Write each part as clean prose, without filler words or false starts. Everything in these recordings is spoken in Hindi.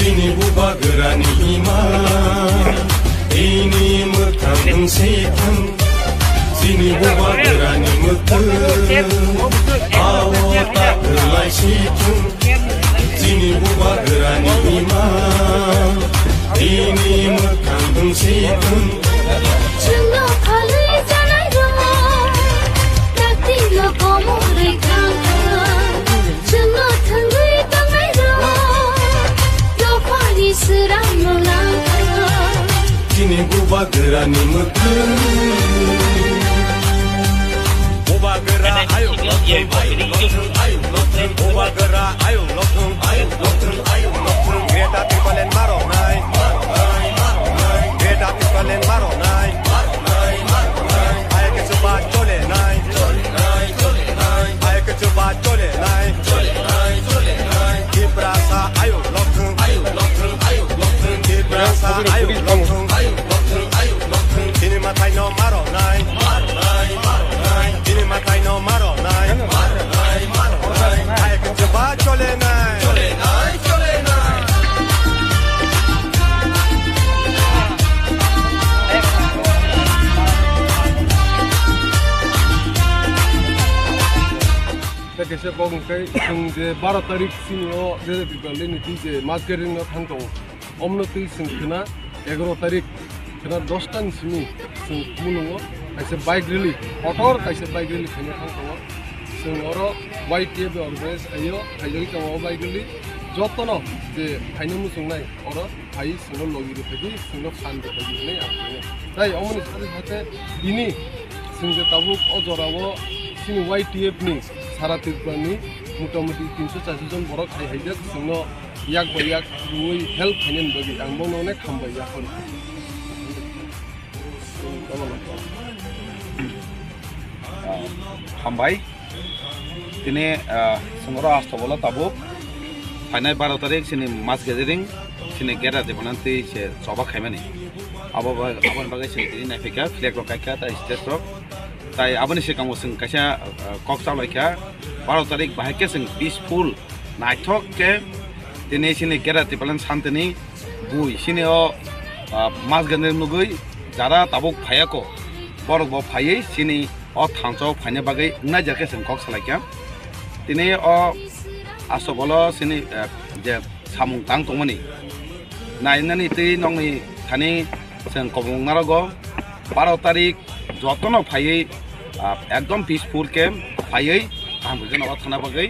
Sini buba gerani iman ini mekang setan sini buba gerani mekang awak tak gelai situng sini buba gerani iman ini mekang setan Cuma kali jalan rumah tak tinggal kamu mereka cuma tangguh tangai rumah lupa di serang melangkah Kini buba gerani mekang buba gera ayo buba gera ayo Greta Thunberg maro nai Greta Thunberg maro nai ayo ke coba chole nai ayo ke coba chole nai Ibrasa ayo Ibrasa ayo Kini matai no maro nai Kini matai no maro nai ayo ke coba chole nai कैसे कहूँ कई संजे 12 तारीख सिनियो जैसे बिल्कुल नहीं थी मार्केटिंग में थांग तो अमनती संखना 11 तारीख कना 10 टन सिनी संकुलुंगो कैसे बाइक रैली ऑटोर कैसे बाइक रैली खाने थांग तो संगरो YTF ऑर्गेनाइज आयो हाइजल का बाइक रैली जोतनो जे फाइने मुसुंगनाय और फाइ संग लगिरि फैदि संग फान दे फैदि नै आखिने ताई अमनि साथे साथे दिनि संजे ताबुक अजरावो सिनि YTF नि सारा तिरपानी मोटामोटी 340 जन बरक हाइहाइजक जोंनो याक बाय याक रुई हेल्प फाइनेन बगि आं बनोने खामबाय याखन खामबाय दिने संगरा आस्तबला ताबो फाइनाय 12 तारिख सिनि मास गेजारिं सिनि गेरा देबनान्ति से सबा खायमानि आबन बागै सिनि नायफैका फ्लेग रकायका ता स्टेज रक ताई आबनि सिगाङाव जों खायसे कक्सालायखा 12 तारिख बाहायके जों पिसफुल नायथक के दिनै सिनि गेराति पालन शान्तिनि बुइ सिनिओ मास गने नुगै जारा ताबुक फायाको बरक ब फायै सिनि अ थांचौ फायने बागै ना जाके जों कक्सालायखा दिनै अ आसबल सिनि जे सामुं तां तंमनि नायनानि तै नंनि थानि जों कबंनारगो 12 तारिख जतनो फायै एकदम पिसफुल के फायै आं बेजों नवा थाना बागै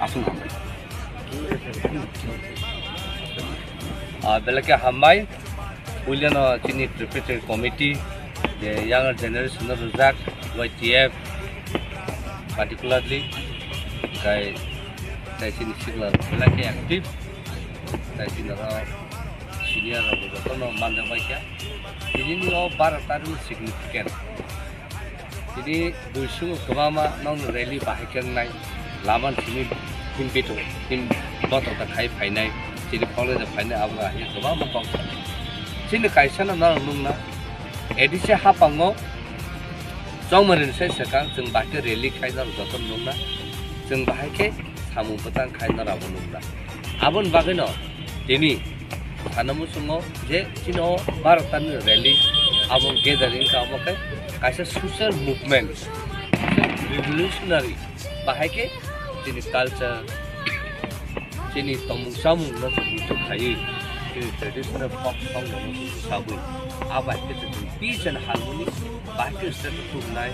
आसुं हामबाय बेलके हामबाय उइलेनो चिनि preparatory committee the younger generation of Ruzak YTF particularly kai sini sigla belake active kai sini senior robotono manda baikya ini ni bar taru significant jadi duisu kemama non rally bahagian nai laman sini tim beto tim botol tak kai fainai jadi college fainai abga ya kemama bang sini kaisana na nungna edisi hapango jongmarin sai sekang जों बाके rally खायना जतन नंगना जों बाहायके सामु पतां खायना राबो नंगना आबन बागैनो दिनि सानमु सुङो जे चिनो भारतनि rally आबन गेदारिं का अबके कासे सोशल मुभमेंट रिवोल्यूशनरी बाहायके दिनि कल्चर चिनि तमु सामु न तो खायै traditional folk song sabu abai ke peace and harmony bahke state tunai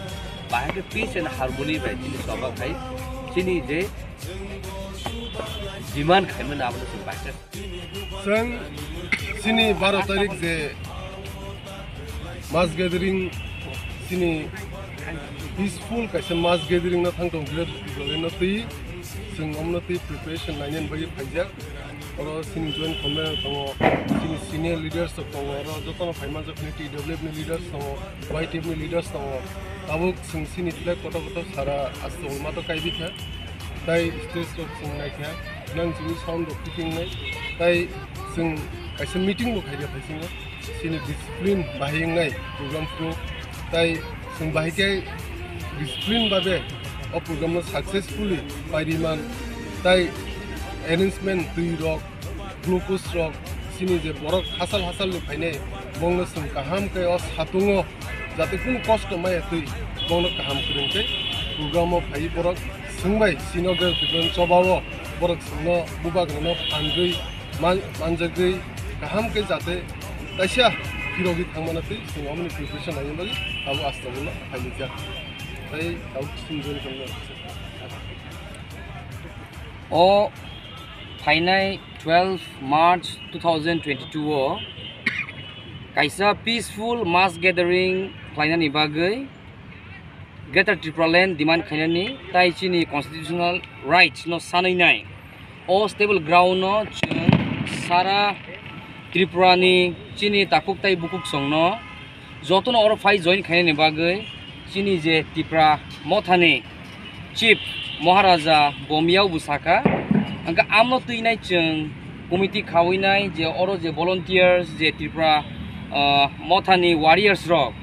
bahke peace and harmony bai chini soba khai chini je demand khaiman abne se bahke sang sini 12 tarik je mass gathering sini peaceful kaise mass gathering na thang tong gre na ti sing omnati preparation nainen bagi phajak और सिनी जॉइन कमेन तो सिनी सीनियर लीडर्स तो और जो तो फाइमान जो कम्युनिटी डेवलपमेंट लीडर्स तो YTF में लीडर्स तो अब सिनी फ्लैग कोटा सारा आस्तो मा तो काई भी था ताई स्टेज तो सिंग नाय था नंग सिनी साउंड ऑफ टीचिंग नाय ताई सिंग कैसे मीटिंग लो खाइया फैसिंग सिनी डिसिप्लिन बाहायिंग नाय प्रोग्राम को ताई सिंग बाहायके डिसिप्लिन बाबे और प्रोग्राम सक्सेसफुली पारिमान ताई arrangement tui rok ग्लुकोज रक सिनि जे बरक हासाल हासालनि फायने बंनो जों गाहाम के सातुङो जाते कुन कष्ट माया तै बंनो गाहाम करिंकै गुगामो फाइ बरक सोंबाय सिनो गेल पिपन चबावो बरक सोंनो बुबागनो फानगै मानजगै गाहाम के जाते ताइसा हिरोगि थांमाना तै जों अमनि प्रिपरेशन आयन बागै आबो आस्ताबुला फाइलिजा ताइ दाउ सिनजन खालामनो ओ फाइनाय 12 मार्च 2022 kaisa peaceful mass gathering khlainani bagui Greater Tripura Land demand khainani tai chini constitutional rights no sanainai o stable ground no sara Tripura ni chini takuk tai bukuk songno jotono oro phai join khainani bagui chini je Tripura mothani chief Maharaja Bomiao Busaka angka amno tuinai chung committee khawinai je oro je volunteers je Tripura mothani warriors rok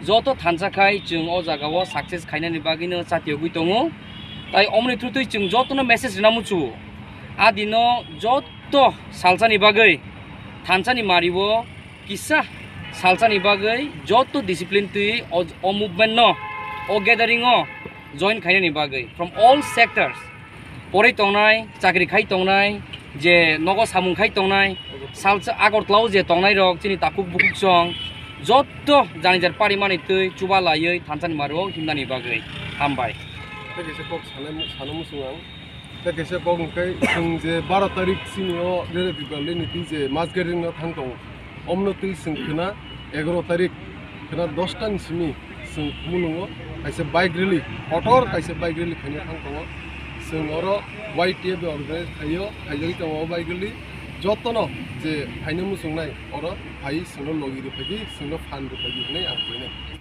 joto thanjakai chung o jagao success khainani bagino chatiyogui tongo tai omni trutui chung joto no message namuchu adino joto salchani bagai thanchani maribo kisa salchani bagai joto discipline tui o movement no o gathering o join khainani bagai from all sectors pore tongnai chakri khai tongnai je nogo samung khai tongnai salcha agortlaw je tongnai rok chini takuk bukuk song joto janijar parimani tui chuba layoi thanchani maro himnani bagai hambai ताकि कक सानो मुसुंगां ताकि कक नकै जों जे 12 तारिख सिनियो लेरे बिबाले नीति जे मास गेरिंग न थांतो अमनो तै जों खना 11 तारिख खना 10 टान सिनि जों मुलुङो काइसे बाइक रैली हटर काइसे बाइक रैली खने थांतो जों अरो वाइटिए बे अर्गानाइज खायो खायजों तो बाइक रैली जतनो जे फाइनो मुसुंनाय अरो फाइ सोनो लगिरि फागि सोनो फान फागि नै आं फैनाय